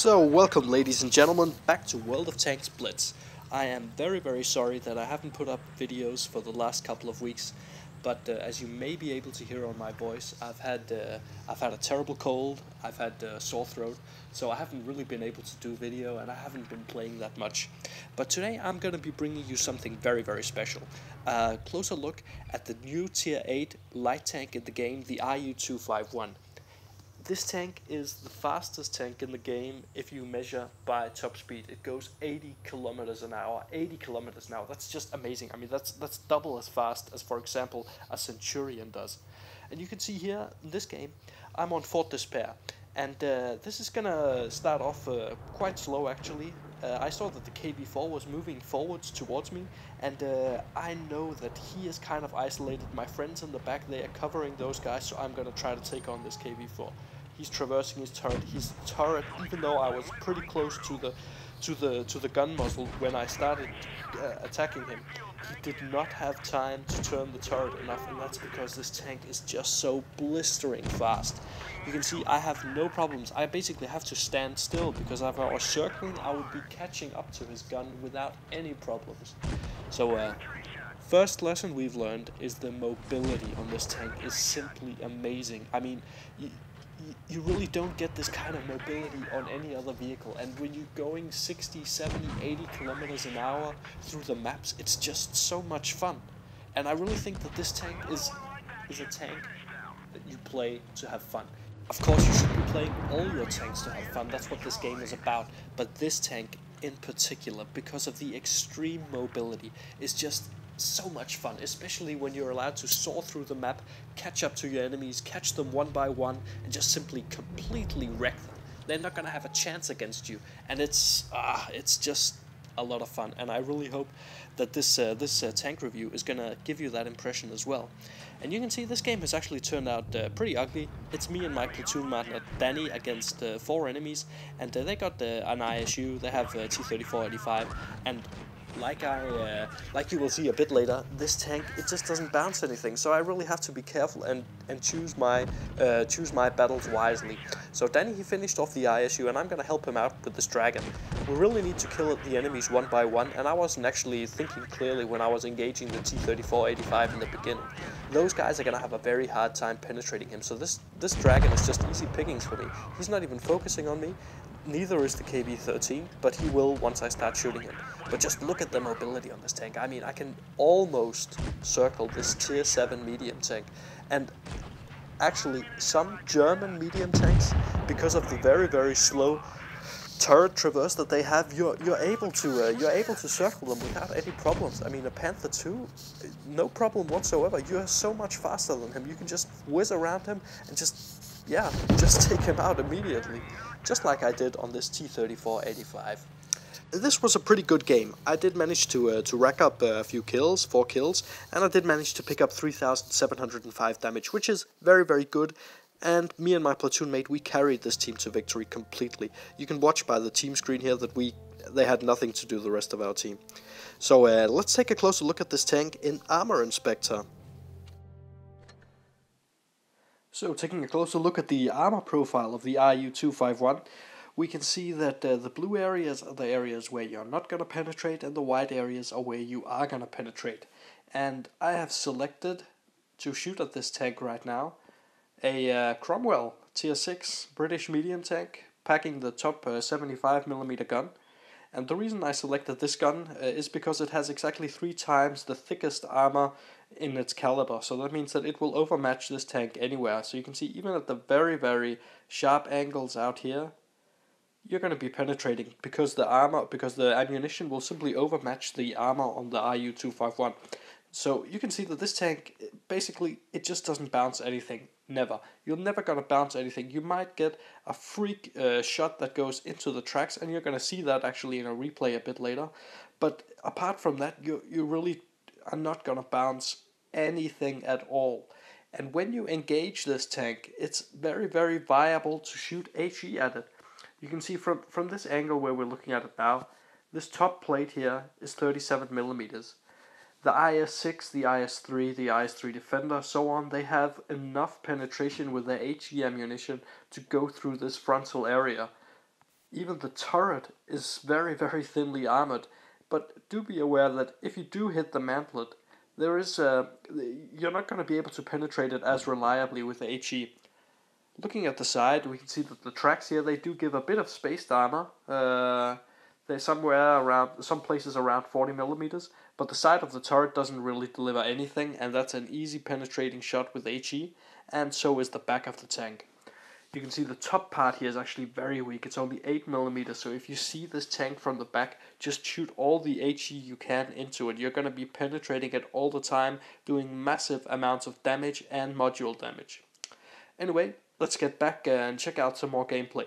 So, welcome ladies and gentlemen back to World of Tanks Blitz. I am very sorry that I haven't put up videos for the last couple of weeks, but as you may be able to hear on my voice, I've had a terrible cold, I've had a sore throat, so I haven't really been able to do video and I haven't been playing that much. But today I'm going to be bringing you something very special. A closer look at the new Tier 8 light tank in the game, the RU-251. This tank is the fastest tank in the game if you measure by top speed. It goes 80 kilometers an hour. 80 kilometers an hour. That's just amazing. I mean, that's double as fast as, for example, a Centurion does. And you can see here in this game, I'm on Fort Despair. And this is gonna start off quite slow actually. I saw that the KV-4 was moving forwards towards me, and I know that he is kind of isolated. My friends in the back, they are covering those guys, so I'm gonna try to take on this KV-4. He's traversing his turret. His turret, even though I was pretty close to the gun muzzle when I started attacking him, he did not have time to turn the turret enough, and that's because this tank is just so blistering fast. You can see I have no problems. I basically have to stand still because if I was circling, I would be catching up to his gun without any problems. So first lesson we've learned is the mobility on this tank is simply amazing. I mean, you really don't get this kind of mobility on any other vehicle, and when you're going 60, 70, 80 kilometers an hour through the maps, it's just so much fun. And I really think that this tank is a tank that you play to have fun. Of course you should be playing all your tanks to have fun, that's what this game is about, but this tank in particular, because of the extreme mobility, is just so much fun, especially when you're allowed to soar through the map, catch up to your enemies, catch them one by one, and just simply completely wreck them. They're not gonna have a chance against you, and it's just a lot of fun. And I really hope that this tank review is gonna give you that impression as well. And you can see this game has actually turned out pretty ugly. It's me and my platoon partner Danny against 4 enemies, and they got an ISU. They have T-34-85, and like you will see a bit later, this tank, it just doesn't bounce anything, so I really have to be careful and choose my battles wisely. So Danny, he finished off the ISU, and I'm gonna help him out with this dragon. We really need to kill the enemies one by one, and I wasn't actually thinking clearly when I was engaging the T-34-85 in the beginning. Those guys are gonna have a very hard time penetrating him, so this dragon is just easy pickings for me. He's not even focusing on me. Neither is the KV-13, but he will once I start shooting him. But just look at the mobility on this tank. I mean, I can almost circle this Tier 7 medium tank. And actually, some German medium tanks, because of the very slow turret traverse that they have, you're able to circle them without any problems. I mean, a Panther II, no problem whatsoever. You are so much faster than him. You can just whiz around him and just take him out immediately, just like I did on this T-34-85. This was a pretty good game. I did manage to rack up a few kills, 4 kills, and I did manage to pick up 3,705 damage, which is very good. And me and my platoon mate, we carried this team to victory completely. You can watch by the team screen here that they had nothing to do, the rest of our team. So let's take a closer look at this tank in Armor Inspector. So taking a closer look at the armor profile of the RU-251, we can see that the blue areas are the areas where you're not going to penetrate, and the white areas are where you are going to penetrate. And I have selected to shoot at this tank right now a Cromwell Tier 6 British medium tank, packing the top 75mm gun. And the reason I selected this gun is because it has exactly 3 times the thickest armor in its caliber, so that means that it will overmatch this tank anywhere. So you can see even at the very sharp angles out here, you're going to be penetrating because the ammunition will simply overmatch the armor on the RU-251. So you can see that this tank, basically, it just doesn't bounce anything. Never. You're never going to bounce anything. You might get a freak shot that goes into the tracks, and you're going to see that actually in a replay a bit later. But apart from that, you really are not going to bounce anything at all. And when you engage this tank, it's very viable to shoot HE at it. You can see from this angle where we're looking at it now, this top plate here is 37mm. The IS-6, the IS-3, the IS-3 Defender, so on, they have enough penetration with their HE ammunition to go through this frontal area. Even the turret is very, very thinly armored, but do be aware that if you do hit the mantlet, there is you're not going to be able to penetrate it as reliably with the HE. Looking at the side, we can see that the tracks here, they do give a bit of spaced armor. They're somewhere around, some places around 40 millimeters, but the side of the turret doesn't really deliver anything, and that's an easy penetrating shot with HE, and so is the back of the tank. You can see the top part here is actually very weak. It's only 8 millimeters, so if you see this tank from the back, just shoot all the HE you can into it. You're going to be penetrating it all the time, doing massive amounts of damage and module damage. Anyway, let's get back and check out some more gameplay.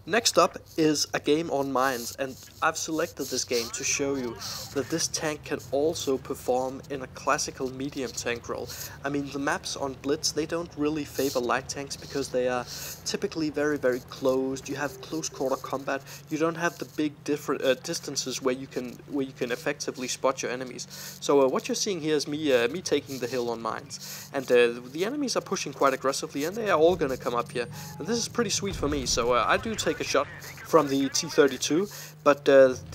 Next up is a game on mines, and I've selected this game to show you that this tank can also perform in a classical medium tank role. I mean, the maps on Blitz, they don't really favor light tanks because they are typically very, very closed. You have close quarter combat. You don't have the big different distances where you can effectively spot your enemies. So what you're seeing here is me taking the hill on mines, and the enemies are pushing quite aggressively, and they are all gonna come up here. And this is pretty sweet for me. So I do take a shot from the T-32, but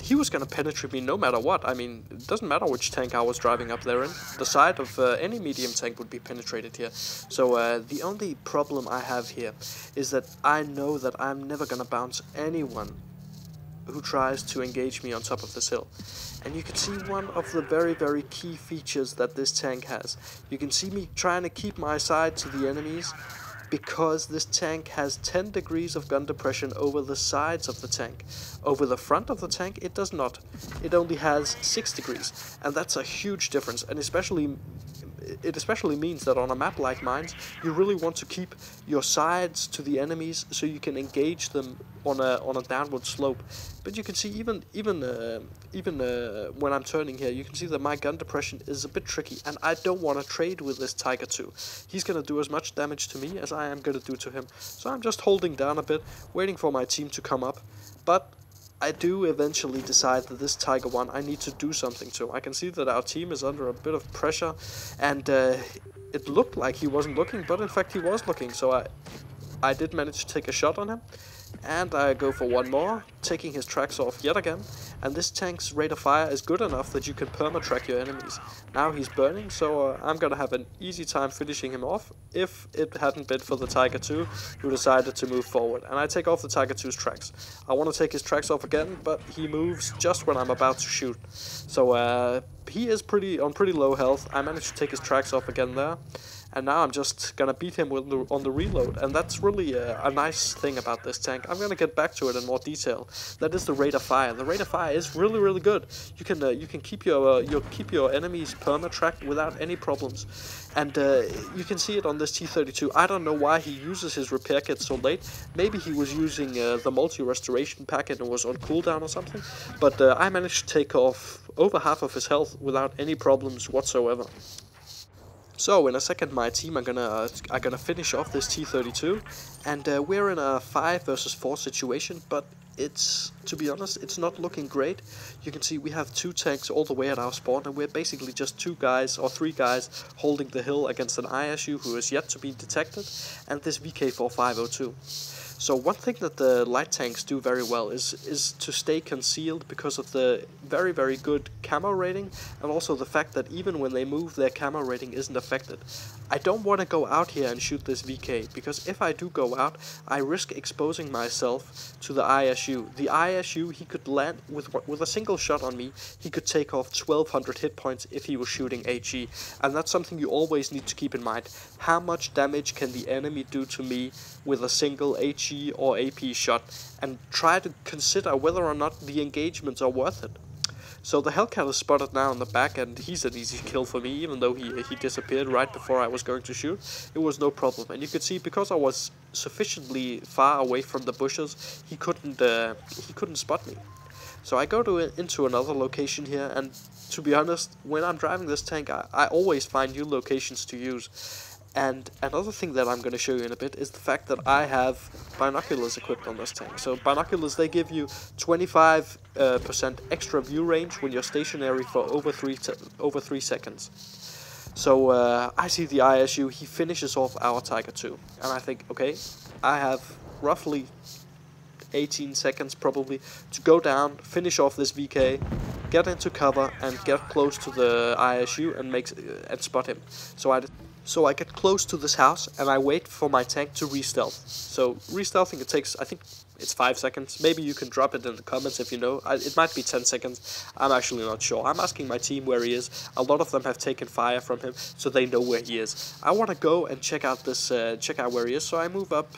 he was going to penetrate me no matter what. I mean, it doesn't matter which tank I was driving up there in. The side of any medium tank would be penetrated here. So the only problem I have here is that I know that I'm never going to bounce anyone who tries to engage me on top of this hill. And you can see one of the very, very key features that this tank has. You can see me trying to keep my side to the enemies, because this tank has 10 degrees of gun depression over the sides of the tank. Over the front of the tank, it does not. It only has 6 degrees, and that's a huge difference, and it especially means that on a map like mine, you really want to keep your sides to the enemies so you can engage them on a downward slope. But you can see even when I'm turning here, you can see that my gun depression is a bit tricky, and I don't want to trade with this Tiger 2. He's going to do as much damage to me as I am going to do to him. So I'm just holding down a bit, waiting for my team to come up. But I do eventually decide that this Tiger 1 I need to do something to. I can see that our team is under a bit of pressure, and it looked like he wasn't looking, but in fact he was looking. So I did manage to take a shot on him, and I go for one more, taking his tracks off yet again. And this tank's rate of fire is good enough that you can perma-track your enemies. Now he's burning, so I'm gonna have an easy time finishing him off if it hadn't been for the Tiger 2 who decided to move forward. And I take off the Tiger 2's tracks. I want to take his tracks off again, but he moves just when I'm about to shoot. So he is on pretty low health. I managed to take his tracks off again there. And now I'm just gonna beat him on the reload, and that's really a nice thing about this tank. I'm gonna get back to it in more detail. That is the rate of fire. The rate of fire is really, really good. You can keep your enemies perma-tracked without any problems, and you can see it on this T-32. I don't know why he uses his repair kit so late. Maybe he was using the multi-restoration packet and was on cooldown or something. But I managed to take off over half of his health without any problems whatsoever. So in a second, my team are gonna finish off this T-32, and we're in a 5 versus 4 situation. But to be honest, it's not looking great. You can see we have 2 tanks all the way at our spawn, and we're basically just 2 guys or 3 guys holding the hill against an ISU who is yet to be detected, and this VK4502. So one thing that the light tanks do very well is to stay concealed because of the very, very good camo rating, and also the fact that even when they move, their camo rating isn't affected. I don't want to go out here and shoot this VK, because if I do go out, I risk exposing myself to the ISU. The ISU, he could land with a single shot on me, he could take off 1200 hit points if he was shooting HE, and that's something you always need to keep in mind. How much damage can the enemy do to me with a single HE or AP shot, and try to consider whether or not the engagements are worth it. So the Hellcat is spotted now in the back, and he's an easy kill for me, even though he disappeared right before I was going to shoot. It was no problem, and you could see because I was sufficiently far away from the bushes, he couldn't spot me. So I go into another location here, and to be honest, when I'm driving this tank, I always find new locations to use. And another thing that I'm going to show you in a bit is the fact that I have binoculars equipped on this tank. So binoculars, they give you 25% extra view range when you're stationary for over 3 seconds. So I see the ISU, he finishes off our Tiger 2, and I think, okay, I have roughly 18 seconds probably to go down, finish off this VK, get into cover, and get close to the ISU and spot him. So I get close to this house, and I wait for my tank to re-stealth. So re-stealthing, it takes, I think it's 5 seconds. Maybe you can drop it in the comments if you know. It might be 10 seconds. I'm actually not sure. I'm asking my team where he is. A lot of them have taken fire from him, so they know where he is. I want to go and check out where he is. So I move up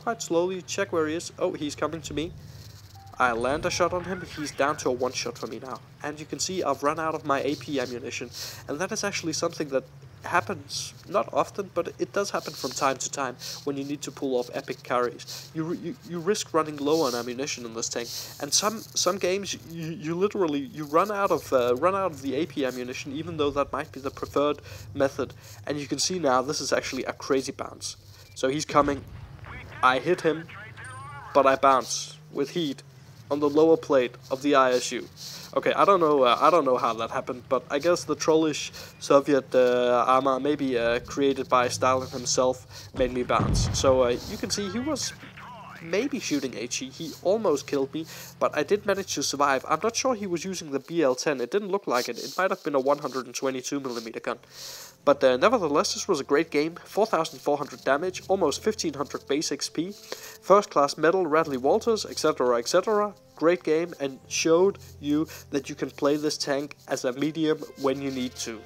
quite slowly, check where he is. Oh, he's coming to me. I land a shot on him. He's down to a 1-shot for me now. And you can see I've run out of my AP ammunition. And that is actually something that happens not often, but it does happen from time to time when you need to pull off epic carries. You risk running low on ammunition in this tank, and some games you literally run out of the AP ammunition, even though that might be the preferred method. And you can see now this is actually a crazy bounce. So he's coming. I hit him, but I bounce with heat on the lower plate of the ISU. Okay, I don't know how that happened, but I guess the trollish Soviet armor, maybe created by Stalin himself, made me bounce. So you can see he was maybe shooting HE. He almost killed me, but I did manage to survive. I'm not sure he was using the BL-10. It didn't look like it. It might have been a 122mm gun. But nevertheless, this was a great game. 4,400 damage, almost 1,500 base XP, first class medal, Radley Walters, etc, etc. Great game, and showed you that you can play this tank as a medium when you need to.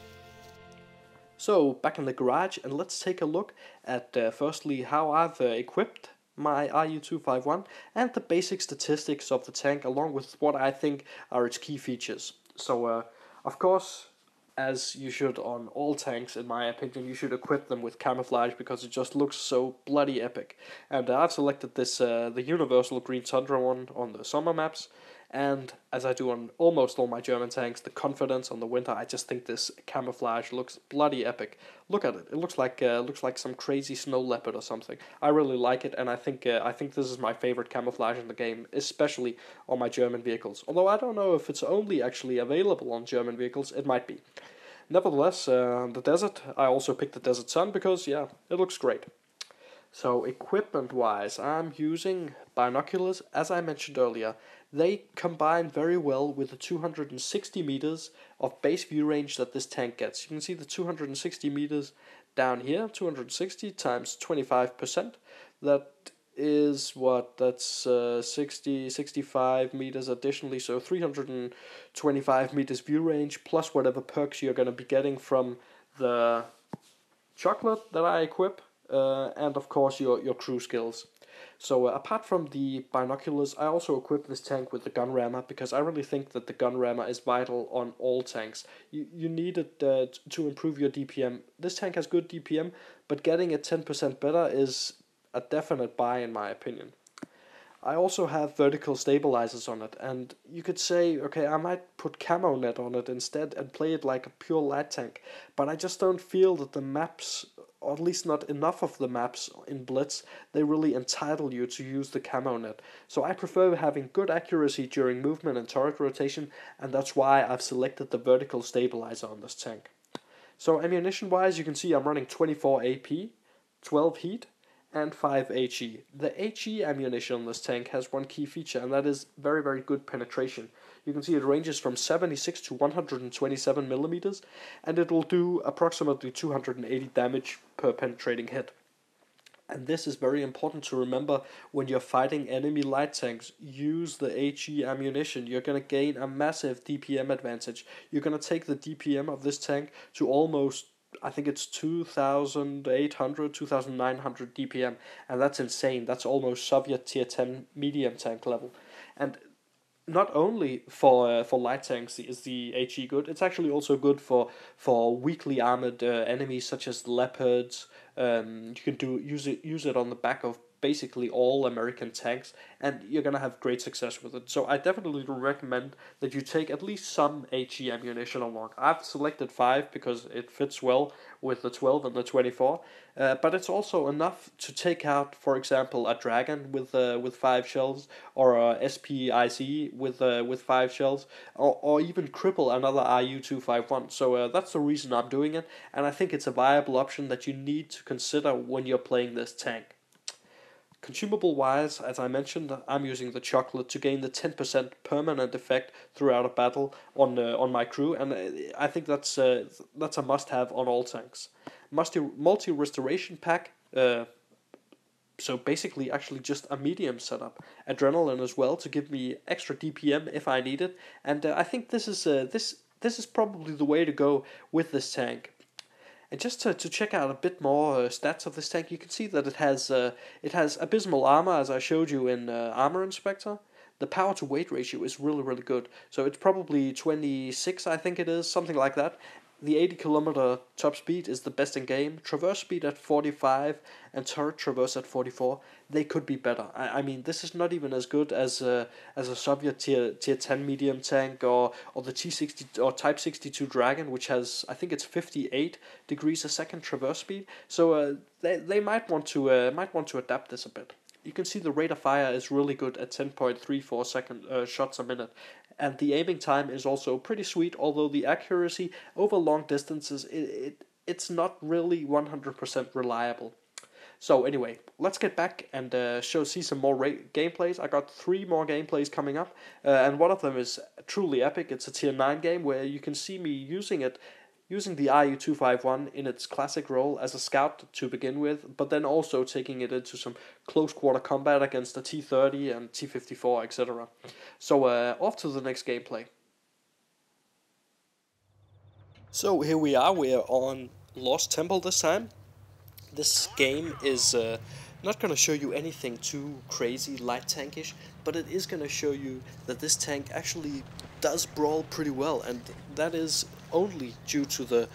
So, back in the garage, and let's take a look at firstly how I've equipped my RU-251 and the basic statistics of the tank, along with what I think are its key features. So, of course, as you should on all tanks, in my opinion, you should equip them with camouflage because it just looks so bloody epic. And I've selected this, the Universal Green Tundra one on the summer maps, and as I do on almost all my German tanks, the Confidence on the winter. I just think this camouflage looks bloody epic. Look at it; it looks like some crazy snow leopard or something. I really like it, and I think this is my favorite camouflage in the game, especially on my German vehicles. Although I don't know if it's only actually available on German vehicles, it might be. Nevertheless, the desert, I also picked the Desert Sun because, yeah, it looks great. So, equipment-wise, I'm using binoculars, as I mentioned earlier. They combine very well with the 260 meters of base view range that this tank gets. You can see the 260 meters down here, 260 times 25%. That is what? That's 65 meters additionally, so 325 meters view range, plus whatever perks you're going to be getting from the chocolate that I equip, and of course your crew skills. So apart from the binoculars, I also equip this tank with the gun rammer, because I really think that the gun rammer is vital on all tanks. You need it to improve your DPM. This tank has good DPM, but getting it 10% better is a definite buy in my opinion. I also have vertical stabilizers on it, and you could say, okay, I might put camo net on it instead and play it like a pure light tank, but I just don't feel that the maps, or at least not enough of the maps in Blitz, they really entitle you to use the camo net. So I prefer having good accuracy during movement and turret rotation, and that's why I've selected the vertical stabilizer on this tank. So ammunition wise, you can see I'm running 24 AP, 12 heat, and 5 HE. The HE ammunition on this tank has one key feature, and that is very, very good penetration. You can see it ranges from 76 to 127 millimeters, and it will do approximately 280 damage per penetrating hit. And this is very important to remember when you're fighting enemy light tanks. Use the HE ammunition. You're going to gain a massive DPM advantage. You're going to take the DPM of this tank to almost, I think it's 2,800, 2,900 DPM, and that's insane. That's almost Soviet Tier 10 medium tank level. And not only for light tanks is the HE good, it's actually also good for weakly armored enemies such as leopards. You can use it on the back of basically all American tanks, and you're gonna have great success with it. So I definitely recommend that you take at least some HE ammunition along. I've selected 5 because it fits well with the 12 and the 24, but it's also enough to take out, for example, a dragon with 5 shells, or a SPIC with 5 shells, or even cripple another RU-251. So that's the reason I'm doing it, and I think it's a viable option that you need to consider when you're playing this tank. Consumable wise, as I mentioned, I'm using the chocolate to gain the 10% permanent effect throughout a battle on my crew, and I think that's a must-have on all tanks. Multi restoration pack. So basically, actually just a medium setup. Adrenaline as well to give me extra DPM if I need it, and I think this is probably the way to go with this tank. And just to check out a bit more stats of this tank, you can see that it has abysmal armor, as I showed you in Armor Inspector. The power to weight ratio is really good. So it's probably 26, I think it is, something like that. The 80 km top speed is the best in game. Traverse speed at 45 and turret traverse at 44. They could be better. I mean, this is not even as good as a Soviet tier 10 medium tank, or the T60 or Type 62 Dragon, which has, I think it's 58 degrees a second traverse speed. So they might want to adapt this a bit. You can see the rate of fire is really good at 10.34 shots a minute. And the aiming time is also pretty sweet, although the accuracy over long distances, it's not really 100% reliable. So anyway, let's get back and see some more gameplays. I got 3 more gameplays coming up, and one of them is truly epic. It's a tier 9 game where you can see me using the RU-251 in its classic role as a scout to begin with, but then also taking it into some close quarter combat against the T-30 and T-54, etc. So off to the next gameplay. So here we are on Lost Temple this time. This game is not going to show you anything too crazy light tankish, but it is going to show you that this tank actually does brawl pretty well, and that is only due to the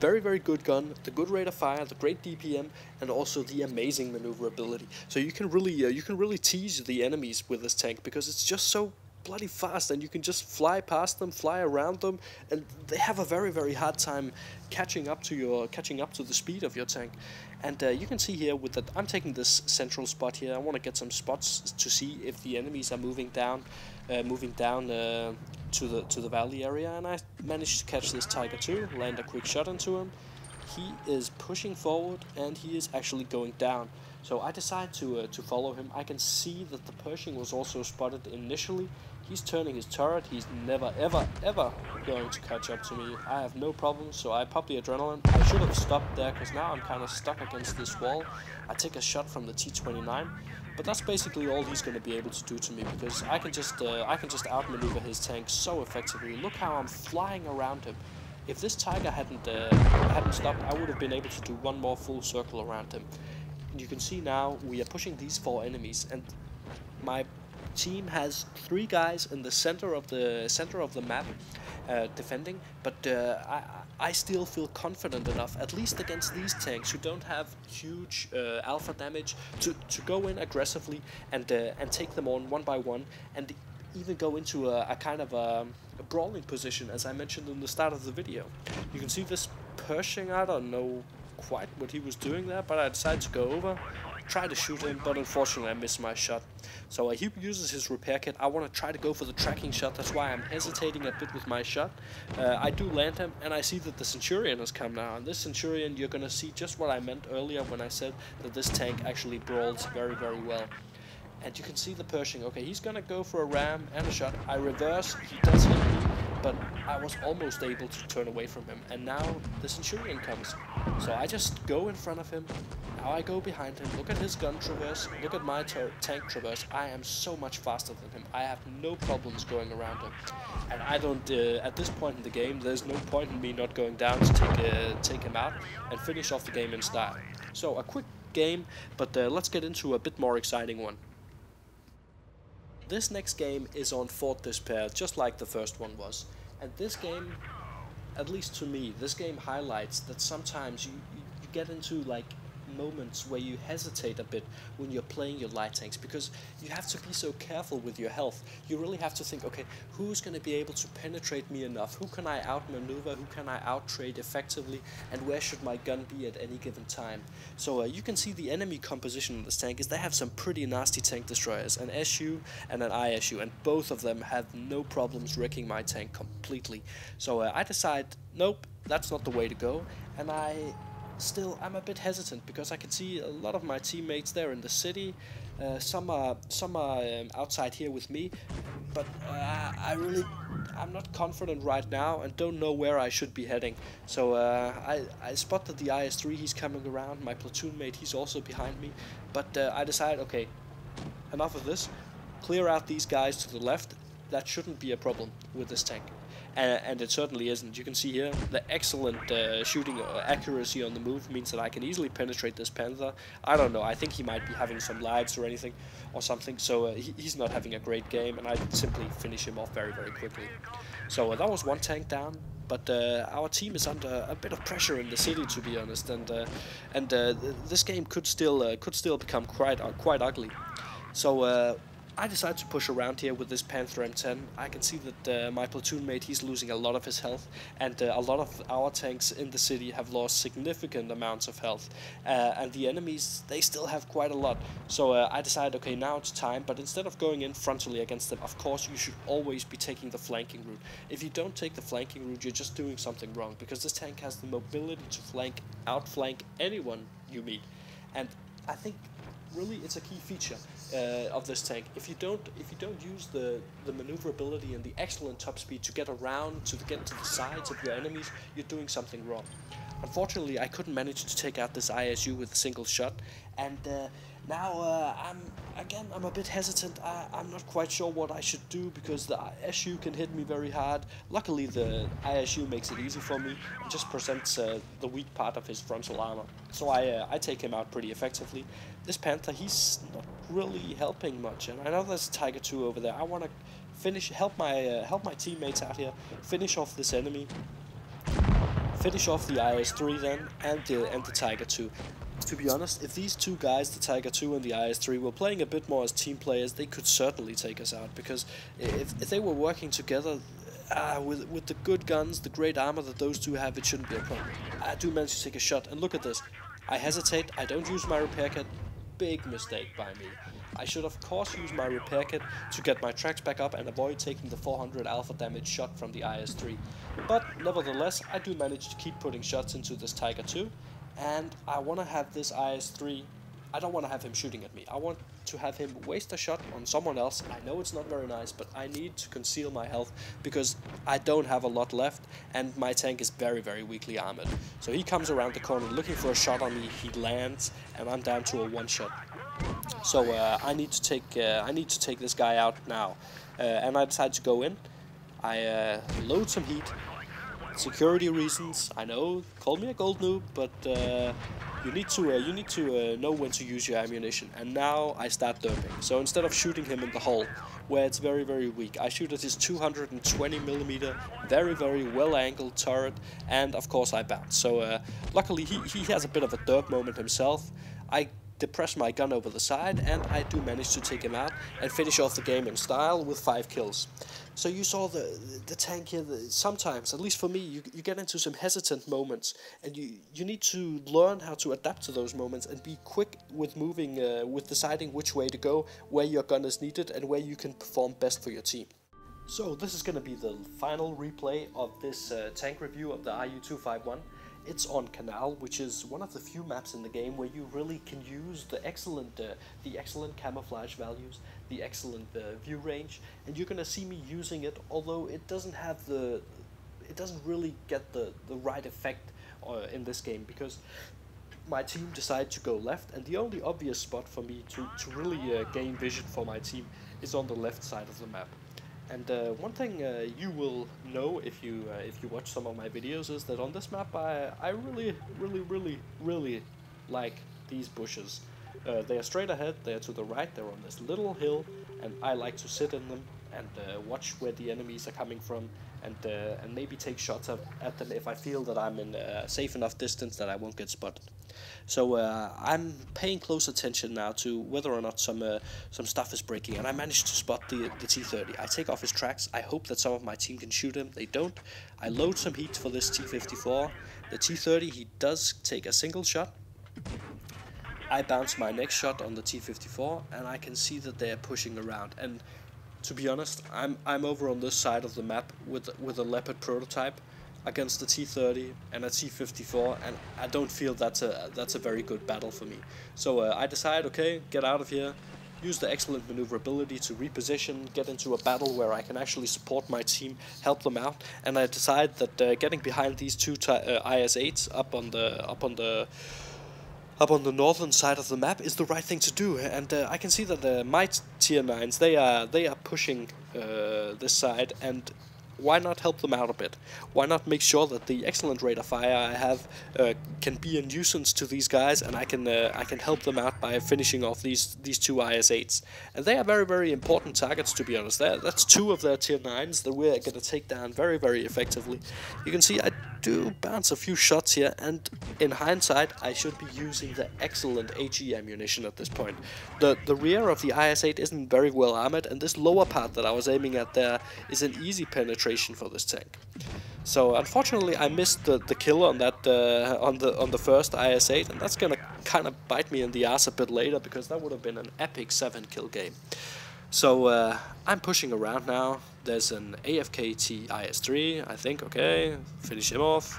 very good gun, the good rate of fire, the great DPM, and also the amazing maneuverability. So you can really tease the enemies with this tank because it's just so bloody fast, and you can just fly past them, fly around them, and they have a very hard time catching up to the speed of your tank. And you can see here with that I'm taking this central spot here. I want to get some spots to see if the enemies are moving down to the valley area, and I managed to catch this Tiger 2, land a quick shot into him. He is pushing forward and he is actually going down. So I decide to follow him. I can see that the Pershing was also spotted initially. He's turning his turret. He's never ever going to catch up to me. I have no problem, so I pop the adrenaline. I should have stopped there because now I'm kind of stuck against this wall. I take a shot from the T-29, but that's basically all he's going to be able to do to me because I can just outmaneuver his tank so effectively. Look how I'm flying around him. If this Tiger hadn't stopped, I would have been able to do one more full circle around him. You can see now we are pushing these 4 enemies, and my team has 3 guys in the center of the map defending, but I still feel confident enough, at least against these tanks who don't have huge alpha damage, to go in aggressively and take them on one by one, and even go into a kind of a brawling position, as I mentioned in the start of the video. You can see this Pershing. I don't know quite what he was doing there, but I decided to go over, try to shoot him, but unfortunately I missed my shot. So he uses his repair kit. I want to try to go for the tracking shot. That's why I'm hesitating a bit with my shot. I do land him, and I see that the Centurion has come now. And this Centurion, you're going to see just what I meant earlier when I said that this tank actually brawls very well. And you can see the Pershing. Okay, he's going to go for a ram and a shot. I reverse. He does hit me, but I was almost able to turn away from him. And now the Centurion comes. So I just go in front of him. Now I go behind him. Look at his gun traverse. Look at my tank traverse. I am so much faster than him. I have no problems going around him. And I don't, at this point in the game, there's no point in me not going down to take him out and finish off the game in style. So a quick game, but let's get into a bit more exciting one. This next game is on Fort Despair, just like the first one was. And this game, at least to me, this game highlights that sometimes you get into like moments where you hesitate a bit when you're playing your light tanks, because you have to be so careful with your health. You really have to think, okay, who's going to be able to penetrate me enough? Who can I outmaneuver? Who can I out-trade effectively? And where should my gun be at any given time? So you can see the enemy composition of this tank is they have some pretty nasty tank destroyers, an SU and an ISU, and both of them have no problems wrecking my tank completely. So I decide, nope, that's not the way to go, and I'm a bit hesitant because I can see a lot of my teammates there in the city. Some are outside here with me, but I'm not confident right now and don't know where I should be heading. So I spot that the IS-3, he's coming around. My platoon mate, he's also behind me, but I decide, okay, enough of this. Clear out these guys to the left. That shouldn't be a problem with this tank. And it certainly isn't. You can see here the excellent shooting accuracy on the move means that I can easily penetrate this Panther. I don't know, I think he might be having some lives or anything or something, so he's not having a great game, and I simply finish him off very, very quickly. So that was one tank down, but our team is under a bit of pressure in the city, to be honest, and this game could still become quite ugly. So I decide to push around here with this Panther M10. I can see that my platoon mate, he's losing a lot of his health, and a lot of our tanks in the city have lost significant amounts of health, and the enemies, they still have quite a lot. So I decide, okay, now it's time, but instead of going in frontally against them, of course you should always be taking the flanking route. If you don't take the flanking route, you're just doing something wrong, because this tank has the mobility to outflank anyone you meet, and I think really it's a key feature of this tank. If you don't use the maneuverability and the excellent top speed to get around, to get to the sides of your enemies, you're doing something wrong. Unfortunately, I couldn't manage to take out this ISU with a single shot, and now I'm a bit hesitant. I'm not quite sure what I should do, because the SU can hit me very hard. Luckily, the ISU makes it easy for me and just presents the weak part of his frontal armor. So I take him out pretty effectively. This Panther, he's not really helping much, and I know there's a Tiger II over there. I want to help my teammates out here, finish off this enemy, finish off the IS-3 then, and the Tiger II. To be honest, if these two guys, the Tiger II and the IS-3, were playing a bit more as team players, they could certainly take us out, because if they were working together with the good guns, the great armor that those two have, it shouldn't be a problem. I do manage to take a shot, and look at this. I hesitate, I don't use my repair kit. Big mistake by me. I should of course use my repair kit to get my tracks back up and avoid taking the 400 alpha damage shot from the IS-3. But nevertheless, I do manage to keep putting shots into this Tiger II, and I want to have this IS-3, I don't want to have him shooting at me. I want to have him waste a shot on someone else. I know it's not very nice, but I need to conceal my health, because I don't have a lot left, and my tank is very, very weakly armored. So he comes around the corner looking for a shot on me, he lands, and I'm down to a one-shot. So I need to take this guy out now, and I decide to go in. I load some heat. Security reasons, I know, call me a gold noob, but you need to know when to use your ammunition. And now I start derping. So instead of shooting him in the hull, where it's very, very weak, I shoot at his 220mm, very, very well-angled turret, and of course I bounce. So luckily he has a bit of a derp moment himself. I depress my gun over the side, and I do manage to take him out and finish off the game in style with 5 kills. So you saw the tank here. Sometimes, at least for me, you get into some hesitant moments, and you need to learn how to adapt to those moments and be quick with moving, with deciding which way to go, where your gun is needed, and where you can perform best for your team. So this is going to be the final replay of this tank review of the RU-251. It's on Canal, which is one of the few maps in the game where you really can use the excellent camouflage values, the excellent view range, and you're gonna see me using it. Although it doesn't really get the right effect in this game, because my team decided to go left, and the only obvious spot for me to really gain vision for my team is on the left side of the map. And one thing you will know if you watch some of my videos is that on this map I really like these bushes. They are straight ahead, they are to the right, they're on this little hill, and I like to sit in them and watch where the enemies are coming from, and maybe take shots at them if I feel that I'm in a safe enough distance that I won't get spotted. So I'm paying close attention now to whether or not some stuff is breaking, and I managed to spot the T-30. I take off his tracks. I hope that some of my team can shoot him. They don't. I load some heat for this T-54. The T-30, he does take a single shot. I bounce my next shot on the T-54, and I can see that they are pushing around. And to be honest, I'm over on this side of the map with a Leopard prototype against the T-30 and a T-54, and I don't feel that's a very good battle for me. So I decide, okay, get out of here, use the excellent maneuverability to reposition, get into a battle where I can actually support my team, help them out, and I decide that getting behind these two IS-8s up on the northern side of the map is the right thing to do. And I can see that my Tier 9s, they are pushing this side, and why not help them out a bit? Why not make sure that the excellent rate of fire I have can be a nuisance to these guys, and I can help them out by finishing off these two IS-8s. And they are very, very important targets, to be honest. That's two of their Tier 9s that we're going to take down very, very effectively. You can see I do bounce a few shots here, and in hindsight I should be using the excellent HE ammunition at this point. The rear of the IS-8 isn't very well armored, and this lower part that I was aiming at there is an easy penetration for this tank. So unfortunately I missed the kill on that on the first IS-8, and that's gonna kind of bite me in the ass a bit later, because that would have been an epic 7-kill game. So I'm pushing around now. There's an AFK-T IS-3, I think. Okay, finish him off.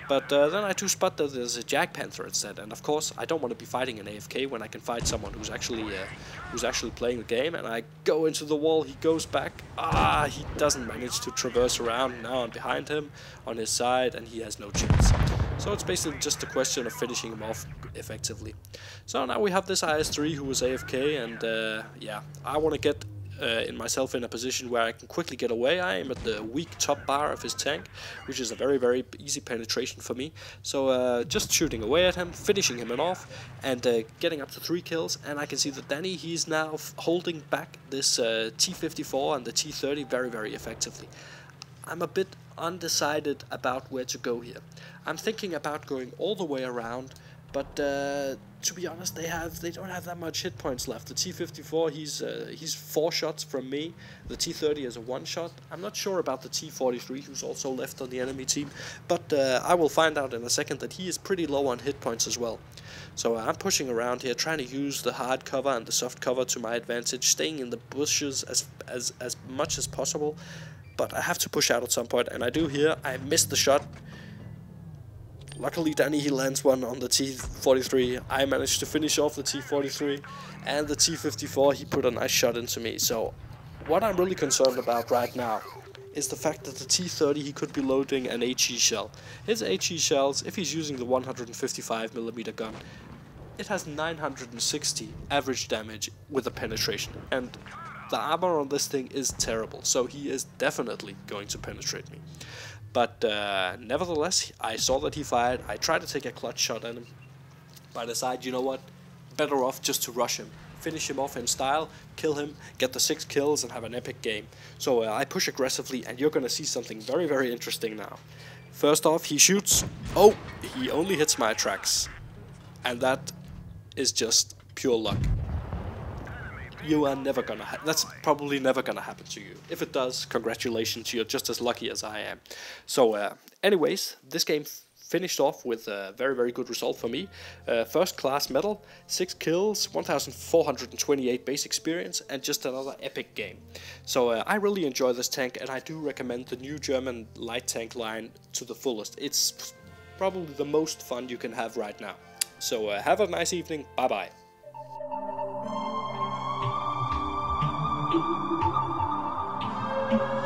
But then I do spot that there's a Jag Panther instead, and of course I don't want to be fighting an AFK when I can fight someone who's actually playing the game. And I go into the wall. He goes back. He doesn't manage to traverse around. Now I'm behind him on his side, and he has no chance. So it's basically just a question of finishing him off effectively. So now we have this IS-3 who was AFK, and yeah, I want to get myself in a position where I can quickly get away. I am at the weak top bar of his tank, which is a very, very easy penetration for me. So just shooting away at him, finishing him off, and getting up to 3 kills. And I can see that Danny, he's now holding back this T-54 and the T-30 very, very effectively. I'm a bit undecided about where to go here. I'm thinking about going all the way around, but to be honest, they don't have that much hit points left. The T-54, he's 4 shots from me. The T-30 is a 1 shot. I'm not sure about the T-43, who's also left on the enemy team, but I will find out in a second that he is pretty low on hit points as well. So I'm pushing around here, trying to use the hard cover and the soft cover to my advantage, staying in the bushes as much as possible. But I have to push out at some point, and I do here. I missed the shot. Luckily, Danny, he lands one on the T-43. I managed to finish off the T-43, and the T-54, he put a nice shot into me. So what I'm really concerned about right now is the fact that the T-30, he could be loading an HE shell. His HE shells, if he's using the 155mm gun, it has 960 average damage with a penetration, and the armor on this thing is terrible, so he is definitely going to penetrate me. But nevertheless, I saw that he fired. I tried to take a clutch shot at him, but I decided, you know what, better off just to rush him, finish him off in style, kill him, get the 6 kills, and have an epic game. So I push aggressively, and you're going to see something very, very interesting now. First off, he shoots. Oh, he only hits my tracks, and that is just pure luck. You are never gonna that's probably never gonna happen to you. If it does, congratulations, you're just as lucky as I am. So anyways, this game finished off with a very, very good result for me. First class medal, 6 kills, 1428 base experience, and just another epic game. So I really enjoy this tank, and I do recommend the new German light tank line to the fullest. It's probably the most fun you can have right now. So have a nice evening. Bye bye. Thank you.